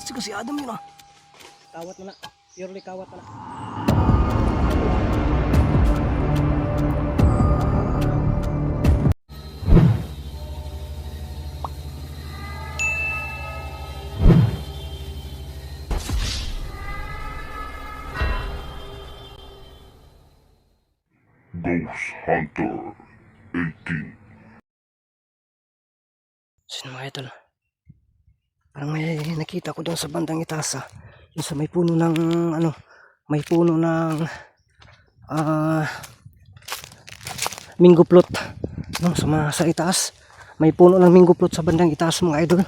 Sige si Adam yun ah. Kawat na na. Purely kawat na na. Ghost Hunter 18. Sino mga idol? Parang may nakita ko doon sa bandang itaas ah. Yung sa may puno ng ano, may puno ng minggo plot. No, sa itaas. May puno ng minggo plot sa bandang itaas mga idol.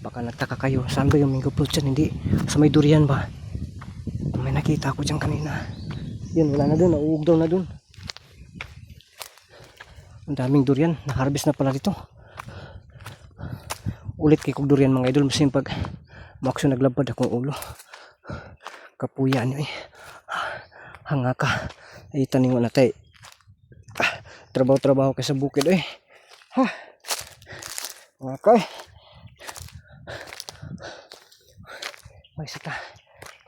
Baka nagtaka kayo, saan ba yung minggo plot dyan? Hindi, sa may durian ba? May nakita ko dyan kanina. Yun, wala na dun, nauug daw na dun. Ang daming durian, na-harvest na pala dito. Ulit kay kog durian mga idol, masin pag maksyo naglabad akong ulo. Kapuya niyo eh. Hanga ka. Ay taningon na tayo. Trabaho-trabaho kay sa bukid eh. Ha. Hanga ka eh.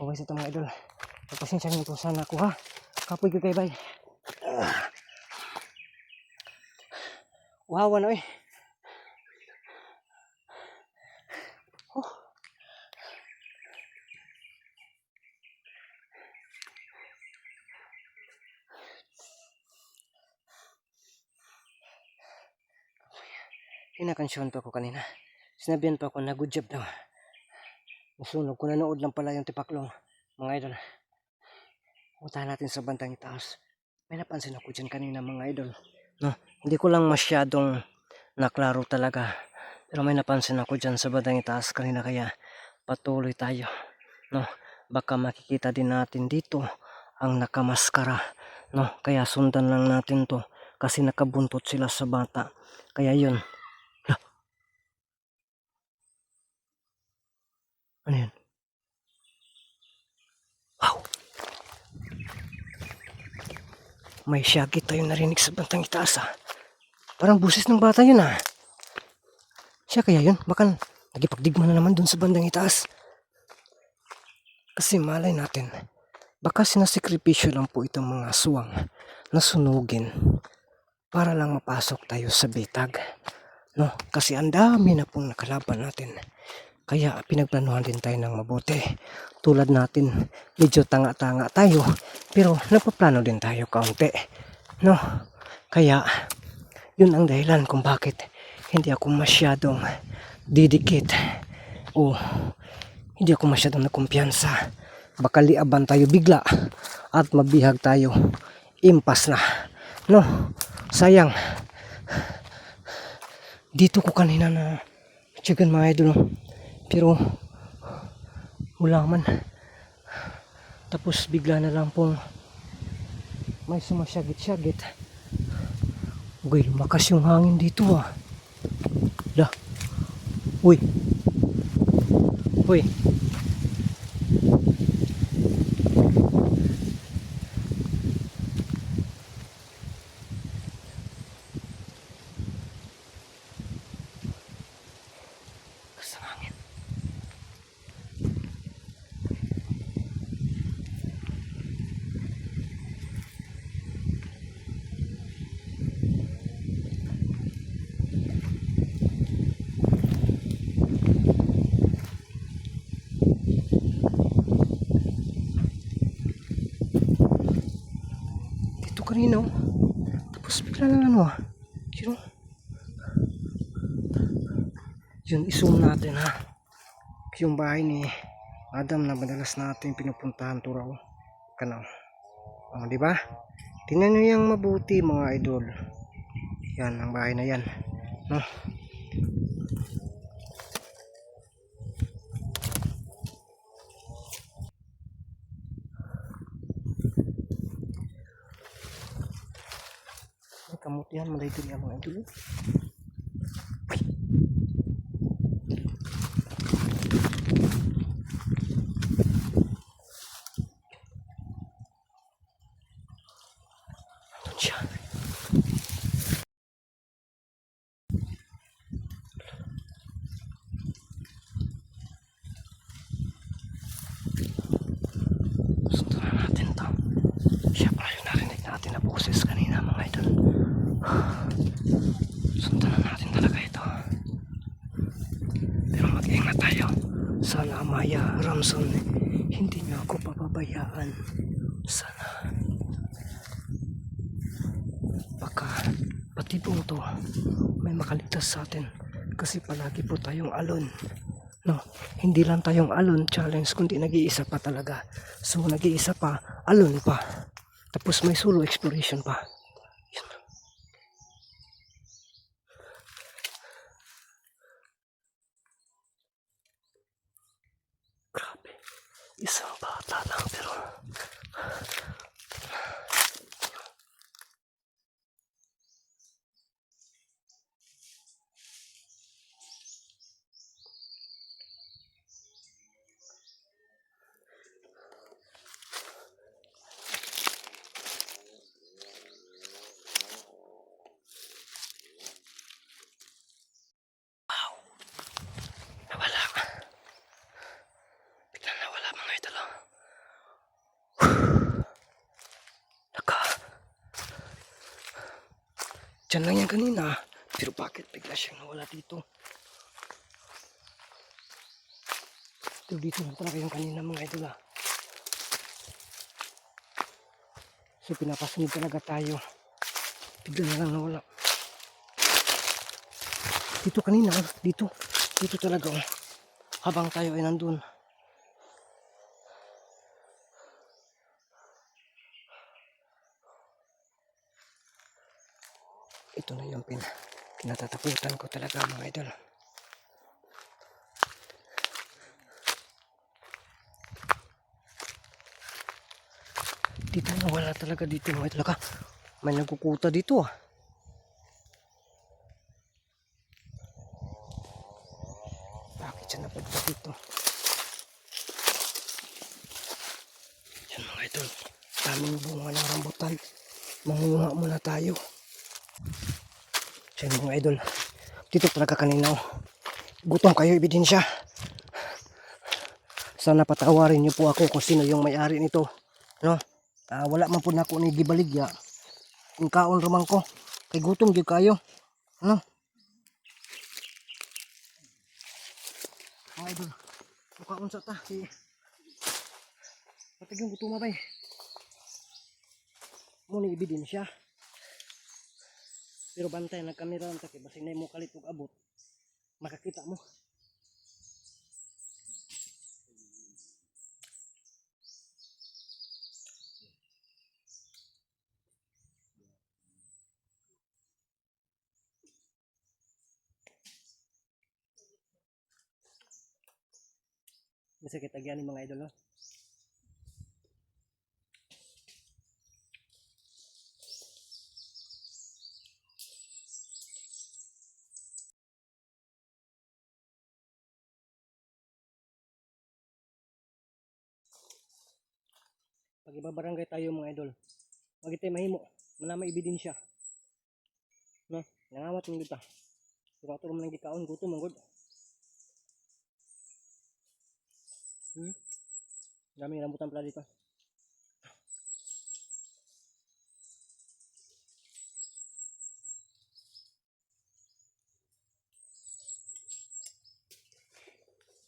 Paway sita mga idol. Pagpasensya nyo ito sana ako ha. Kapoy ko kay bay. Wawa na eh. Oh. Kinakansyon pa ako kanina. Sinabihan pa ako na good job daw. Nasunog ko, nanood lang pala yung tipaklong. Mga idol. Punta natin sa bandang itaas. May napansin ako dyan kanina mga idol. No, hindi ko lang masyadong naklaro talaga. Pero may napansin ako dyan sa bandang itaas kanina kaya patuloy tayo. No, baka makikita din natin dito ang nakamaskara. No, kaya sundan lang natin to kasi nakabuntot sila sa bata. Kaya yun. Ano yun? Wow! May syagit tayong narinig sa bantang itaas ah. Parang busis ng bata yun ah. Siya kaya yun? Baka nagipagdigma na naman dun sa bandang itaas. Kasi malay natin, baka sinasekripisyo lang po itong mga aswang na sunugin para lang mapasok tayo sa bitag. No? Kasi ang dami na pong nakalaban natin. Kaya pinagplanuhan din tayo ng mabuti. Tulad natin, medyo tanga-tanga tayo, pero nagpaplano din tayo kaunti. No? Kaya, yun ang dahilan kung bakit hindi ako masyadong didikit o hindi ako masyadong nakumpiyansa. Baka liaban tayo bigla at mabihag tayo. Impas na. No? Sayang. Dito ko kanina na tiyagan mga idol. Pero wala man. Tapos bigla na lang pong may sumasyagit-syagit. Uy, lumakas yung hangin dito ah. Dah. Uy. Uy. Kasang hangin. Dito kanina oh. Tapos bigla lang ano ah. Yun, i-zoom natin ha. Yung bahay ni Adam na madalas natin pinupuntahan turaw. Kanaw. Di ba? Tingnan niyo yang mabuti mga idol. Yan ang bahay na yan. No? Kamutihan mulai diri ang mga idol. Siya. natin na boses kanina mga idol. Sundan na natin talaga ito. Pero mag-ingat tayo. Sana Maya Ramson, hindi niyo ako pababayaan. Sana. Baka pati po to may makaligtas sa atin. Kasi palagi po tayong alone. No, hindi lang tayong alone challenge kundi nag-iisa pa talaga. So nag-iisa pa, alone pa. Tapos may solo exploration pa. Yun. Grabe. Isang bata lang pero nawala. Biglang nawala mga idol. Naka. Diyan lang yan kanina. Pero bakit bigla siyang nawala dito? Pero dito lang talaga yung kanina mga idol ah. So pinapasunod talaga tayo. Bigla na lang nawala. Dito kanina oh. Dito. Dito talaga oh. Habang tayo ay nandun. Ito na yung kinatatakutan ko talaga mga idol. Dito nawala talaga dito mga idol. May nagkukuta dito ah. Bakit siya napunta dito? Yan mga idol. Daming bunga ng rambutan. Mangunga muna tayo. Yan mga idol. Dito talaga kanina oh. Gutom kayo ebidensya. Sana patawarin niyo po ako kung sino yung may-ari nito. No? Wala man po na ako ni gibaligya. Kung kaon ramang ko. Kay gutom gyud kayo. No? Mga idol. Kaon sa ta. Patag yung gutom ba eh. Muna ebidensya. Pero bantay nagkamera ang takip. Basta hindi mo kalit og abot. Makakita mo. Bisa kita gani mga idol. No? Pag ibabarangay tayo mga idol. Wag tayo mahimo. Manama ebidensya. No? Nangawat mo kita. Pero ato naman ang gikaon. Gutom ang good. Daming rambutan pala dito.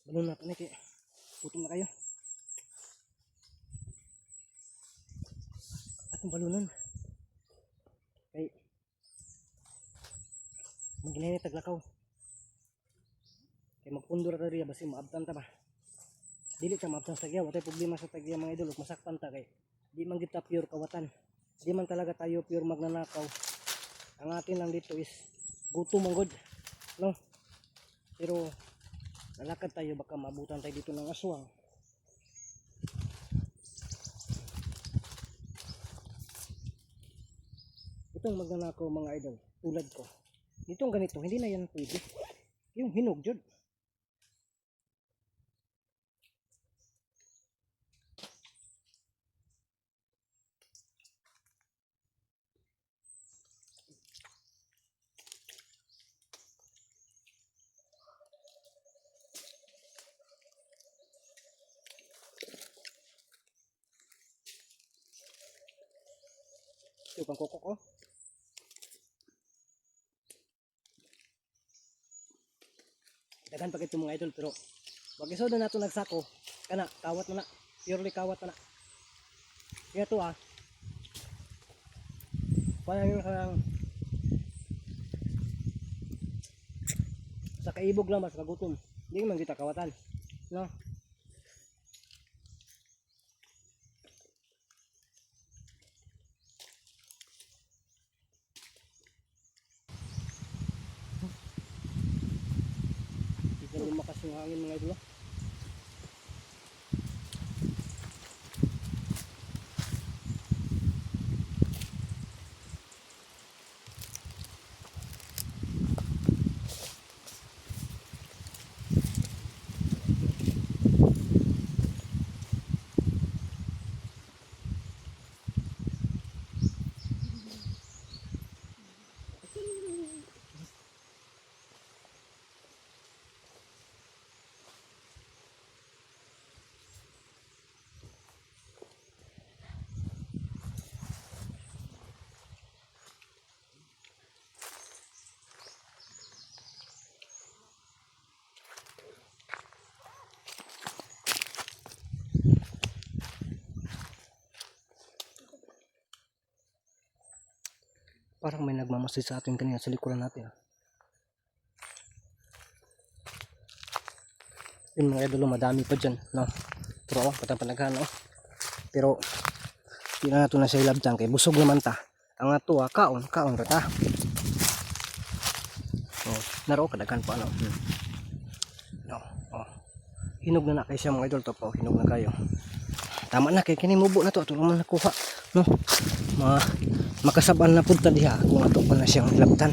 Balon natin na kaya. Gutom na kayo. Atong balunan. Kay maginay taglakaw. Kay magpundor ta riya basi maabtan ta ba. Dili ta maabtan sa tagya, watay problema sa tagya mga idol, masaktan ta kay di man kita pure kawatan. Di man talaga tayo pure magnanakaw. Ang atin lang dito is gutom ang god. No? Pero lalakad tayo baka maabutan tayo dito ng aswang. Itong magnanakaw mga idol, tulad ko. Ditong ganito, hindi na yan pwede. Yung hinog jud. ito pang kukok oh. Daghan pa kito mga idol pero wag isod na nato nagsako. Kana kawat na na. Purely kawat na na. Kaya to ah. Parang yung sa kaibog lang mas kagutom. Hindi man kita kawatan. No? Hindi na lumakas yung hangin mga idol. Parang may nagmamasid sa atin kanina sa likuran natin. Yung mga idol, madami pa dyan. No? Pero patang-panaghan. No? Pero, hindi na nato na siya ilabdang kay busog naman ta. Ang ato kaon ka ta. Oh, naro kadaghan pa no. No. Oh. Hinog na kay siya mga idol to po. Hinog na kayo. Tama na kay kini mubo na to ato naman nakuha. No. Makasabaan na punta diha kung ato pa na siyang labtan.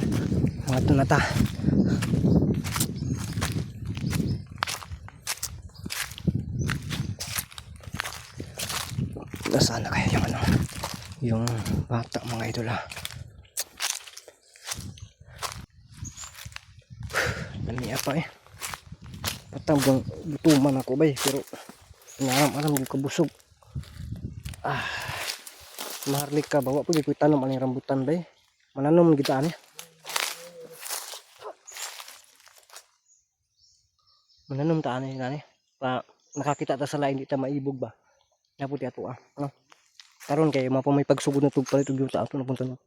Mga ato na ta. Nasaan na kaya yung yung bata mga idol ha. Namiya pa eh. Patawgang butuman ako bay pero inaram-aram yung kabusog. Maharlik ka bawa po ko tanong ang rambutan bay. Mananom kita ani. Mananom ta ani nani. Pa nakakita ta sa lain di ta maibog ba. Naputi ato no. Karon kay mo pa may pagsugod na tugpalit ug yuta ato napunta no.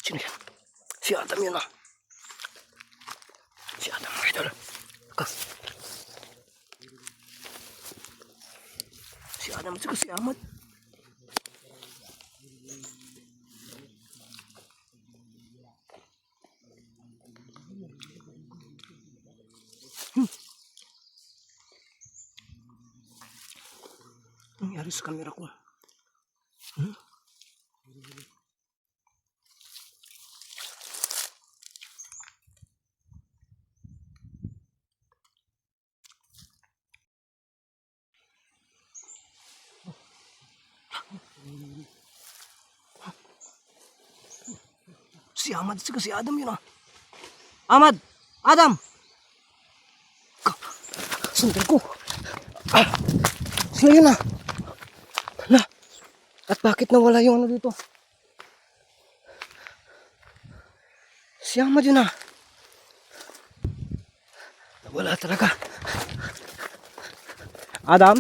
Sino yan? Si Adam yun Si Adam mga idol. Si Adam at si Ahmad. Nangyari sa kamera ko. Si Ahmad at si Adam yun Ahmad! Adam! Sundin ko! Sino yun At bakit nawala yung dito? Si Ahmad yun Nawala talaga. Adam?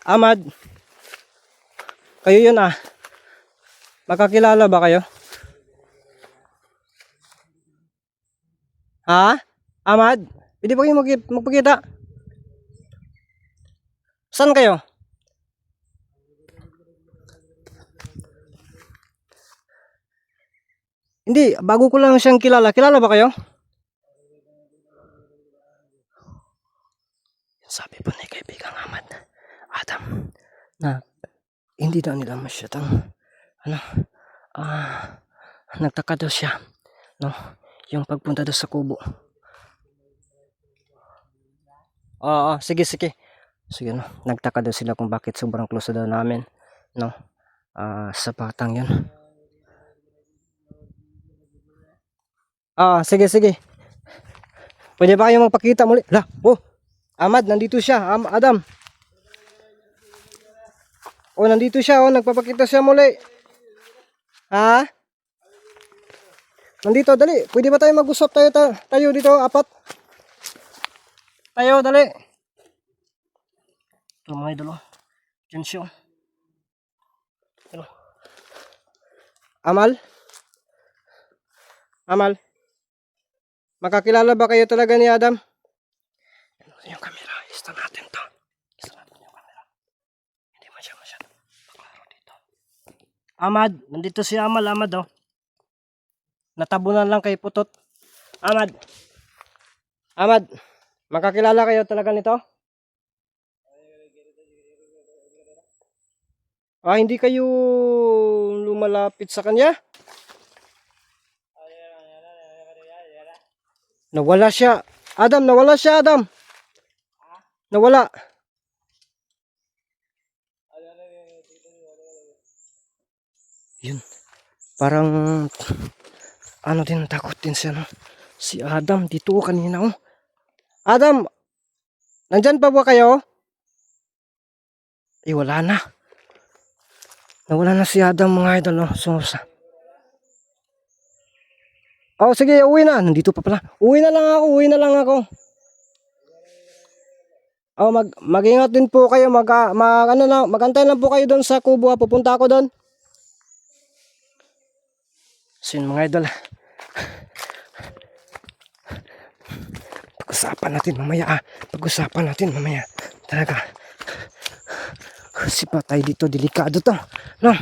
Ahmad? Kayo yun Makakilala ba kayo? Ha? Ahmad? Pwede ba kayo magpakita? Saan kayo? Hindi, bago ko lang siyang kilala. Kilala ba kayo? Sabi po ni kaibigang Ahmad, Adam, na hindi daw nila masyadong nagtaka daw siya no yung pagpunta daw sa kubo. Sige no, nagtaka daw sila kung bakit sobrang close daw namin no sa batang yun. Sige pwede ba kayo magpakita muli Ahmad, nandito siya. Adam. Oh, nandito siya. Oh, nagpapakita siya muli. Ha? Nandito, dali. Pwede ba tayo mag-usap tayo dito, apat? Tayo, dali. Ito mga idol, oh. Diyan siya, oh. Ano? Amal? Amal? Makakilala ba kayo talaga ni Adam? Yung camera, isa natin to. Isa natin yung camera. Hindi masyado maklaro dito. Ahmad, nandito si Amal, Ahmad, oh. Natabunan lang kay Putot. Ahmad. Ahmad, makakilala kayo talaga nito? Ah, hindi kayo lumalapit sa kanya? Nawala siya. Adam, nawala siya, Adam. Nawala. Yun. Parang ano din, takot din siya, no? Si Adam, dito kanina, oh. Adam, nandyan pa ba kayo? Eh, wala na. Nawala na si Adam, mga idol, no? Oh, sige, uwi na. Nandito pa pala. Uwi na lang ako. Oh, mag-ingat din po kayo. Magantay lang po kayo doon sa kubo. Pupunta ako doon. So yun, mga idol. Pag-usapan natin mamaya. Talaga. Kasi pa tayo dito, delikado to. No?